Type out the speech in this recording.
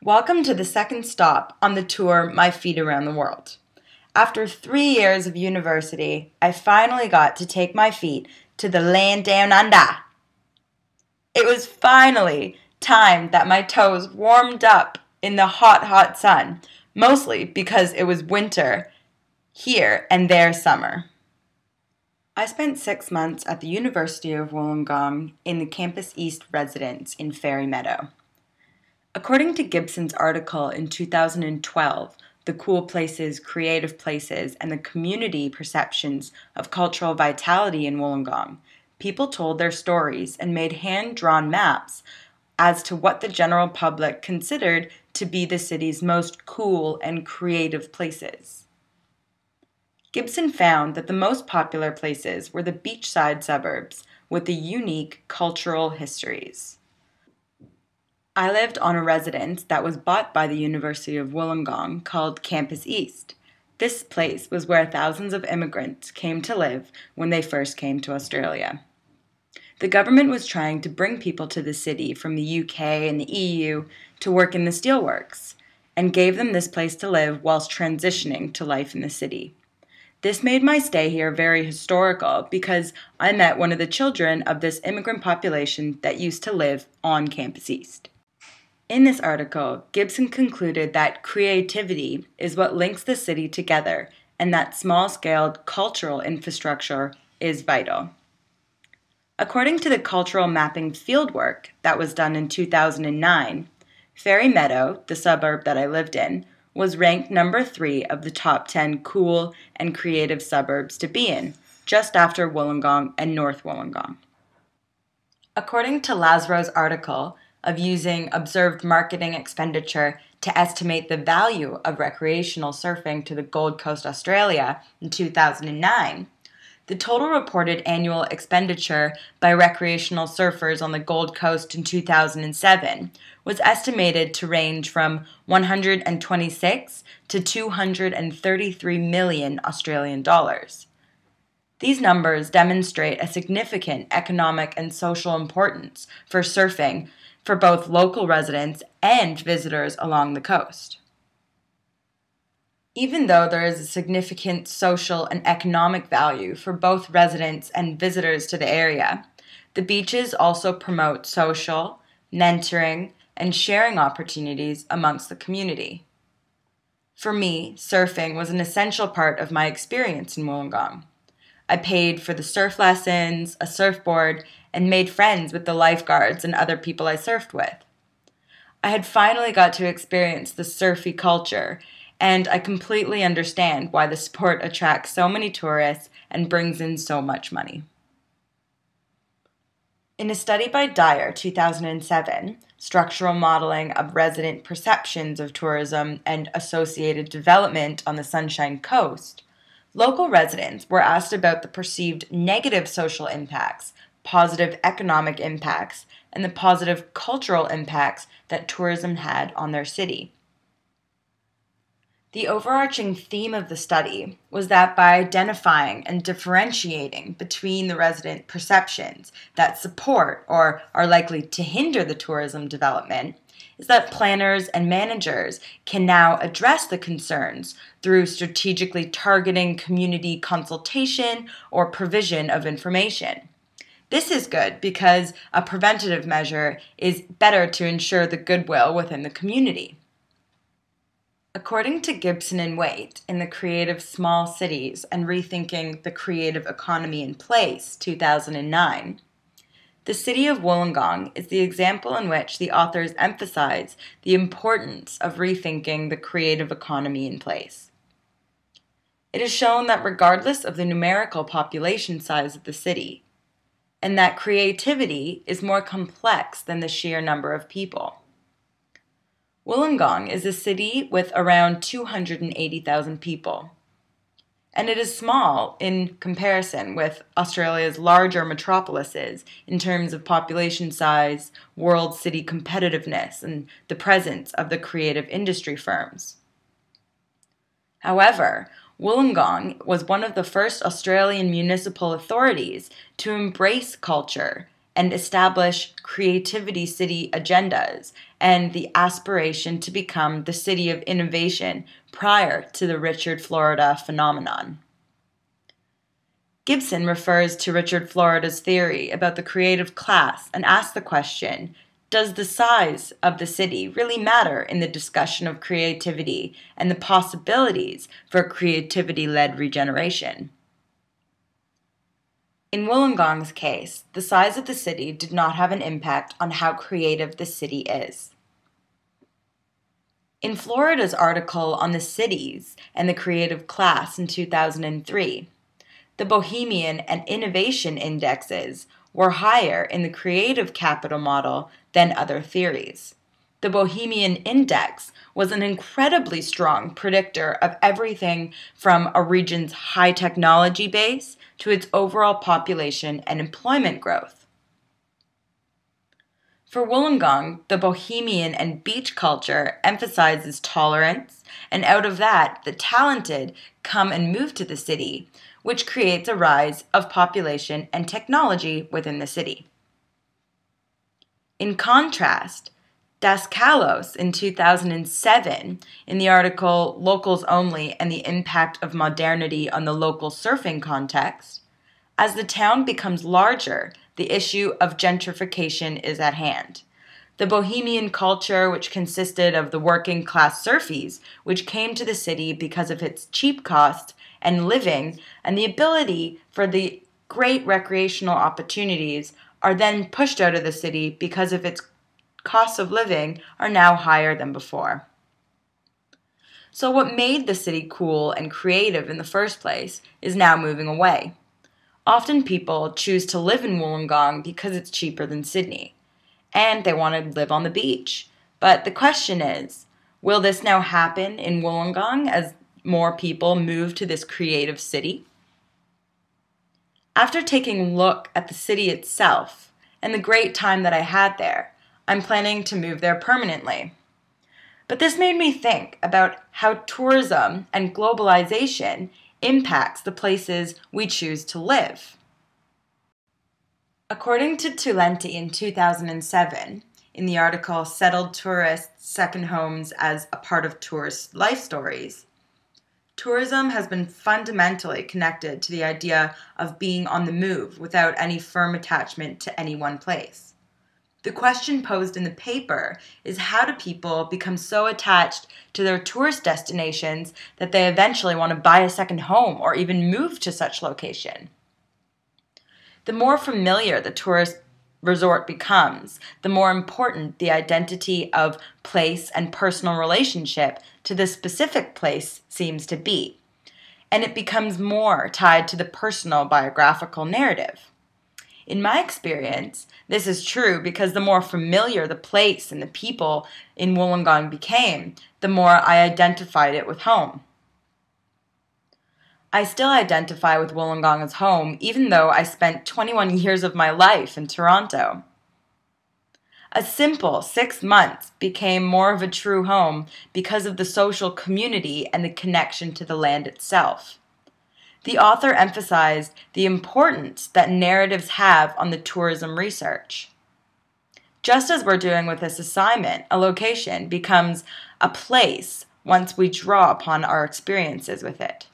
Welcome to the second stop on the tour My Feet Around the World. After 3 years of university, I finally got to take my feet to the land down under. It was finally time that my toes warmed up in the hot, hot sun, mostly because it was winter here and there summer. I spent 6 months at the University of Wollongong in the Campus East residence in Fairy Meadow. According to Gibson's article in 2012, The Cool Places, Creative Places, and the Community Perceptions of Cultural Vitality in Wollongong, people told their stories and made hand-drawn maps as to what the general public considered to be the city's most cool and creative places. Gibson found that the most popular places were the beachside suburbs with the unique cultural histories. I lived on a residence that was bought by the University of Wollongong called Campus East. This place was where thousands of immigrants came to live when they first came to Australia. The government was trying to bring people to the city from the UK and the EU to work in the steelworks, and gave them this place to live whilst transitioning to life in the city. This made my stay here very historical because I met one of the children of this immigrant population that used to live on Campus East. In this article, Gibson concluded that creativity is what links the city together and that small-scale cultural infrastructure is vital. According to the cultural mapping fieldwork that was done in 2009, Fairy Meadow, the suburb that I lived in, was ranked number 3 of the top 10 cool and creative suburbs to be in, just after Wollongong and North Wollongong. According to Lazarow's article of using observed marketing expenditure to estimate the value of recreational surfing to the Gold Coast, Australia in 2009, the total reported annual expenditure by recreational surfers on the Gold Coast in 2007 was estimated to range from 126 to 233 million Australian dollars. These numbers demonstrate a significant economic and social importance for surfing for both local residents and visitors along the coast. Even though there is a significant social and economic value for both residents and visitors to the area, the beaches also promote social, mentoring, and sharing opportunities amongst the community. For me, surfing was an essential part of my experience in Wollongong. I paid for the surf lessons, a surfboard, and made friends with the lifeguards and other people I surfed with. I had finally got to experience the surfy culture, and I completely understand why the sport attracts so many tourists and brings in so much money. In a study by Dyer, 2007, Structural Modeling of Resident Perceptions of Tourism and Associated Development on the Sunshine Coast, local residents were asked about the perceived negative social impacts, positive economic impacts, and the positive cultural impacts that tourism had on their city. The overarching theme of the study was that by identifying and differentiating between the resident perceptions that support or are likely to hinder the tourism development, is that planners and managers can now address the concerns through strategically targeting community consultation or provision of information. This is good because a preventative measure is better to ensure the goodwill within the community. According to Gibson and Waitt in The Creative Small Cities and Rethinking the Creative Economy in Place, 2009, the city of Wollongong is the example in which the authors emphasize the importance of rethinking the creative economy in place. It is shown that regardless of the numerical population size of the city, and that creativity is more complex than the sheer number of people. Wollongong is a city with around 280,000 people, and it is small in comparison with Australia's larger metropolises in terms of population size, world city competitiveness, and the presence of the creative industry firms. However, Wollongong was one of the first Australian municipal authorities to embrace culture and establish creativity city agendas and the aspiration to become the city of innovation prior to the Richard Florida phenomenon. Gibson refers to Richard Florida's theory about the creative class and asks the question, does the size of the city really matter in the discussion of creativity and the possibilities for creativity-led regeneration? In Wollongong's case, the size of the city did not have an impact on how creative the city is. In Florida's article on the cities and the creative class in 2003, the Bohemian and Innovation Indexes were higher in the creative capital model than other theories. The Bohemian Index was an incredibly strong predictor of everything from a region's high technology base to its overall population and employment growth. For Wollongong, the Bohemian and beach culture emphasizes tolerance, and out of that, the talented come and move to the city, which creates a rise of population and technology within the city. In contrast, Daskalos in 2007, in the article Locals Only and the Impact of Modernity on the Local Surfing Context, as the town becomes larger, the issue of gentrification is at hand. The Bohemian culture, which consisted of the working class surfies, which came to the city because of its cheap cost and living and the ability for the great recreational opportunities, are then pushed out of the city because of its costs of living are now higher than before. So what made the city cool and creative in the first place is now moving away. Often people choose to live in Wollongong because it's cheaper than Sydney, and they want to live on the beach. But the question is, will this now happen in Wollongong as more people move to this creative city? After taking a look at the city itself and the great time that I had there, I'm planning to move there permanently. But this made me think about how tourism and globalization impacts the places we choose to live. According to Tulenti in 2007, in the article Settled Tourists' Second Homes as a Part of Tourist Life Stories, tourism has been fundamentally connected to the idea of being on the move without any firm attachment to any one place. The question posed in the paper is, how do people become so attached to their tourist destinations that they eventually want to buy a second home or even move to such location? The more familiar the tourist resort becomes, the more important the identity of place and personal relationship to the specific place seems to be, and it becomes more tied to the personal biographical narrative. In my experience, this is true because the more familiar the place and the people in Wollongong became, the more I identified it with home. I still identify with Wollongong as home, even though I spent 21 years of my life in Toronto. A simple 6 months became more of a true home because of the social community and the connection to the land itself. The author emphasized the importance that narratives have on the tourism research. Just as we're doing with this assignment, a location becomes a place once we draw upon our experiences with it.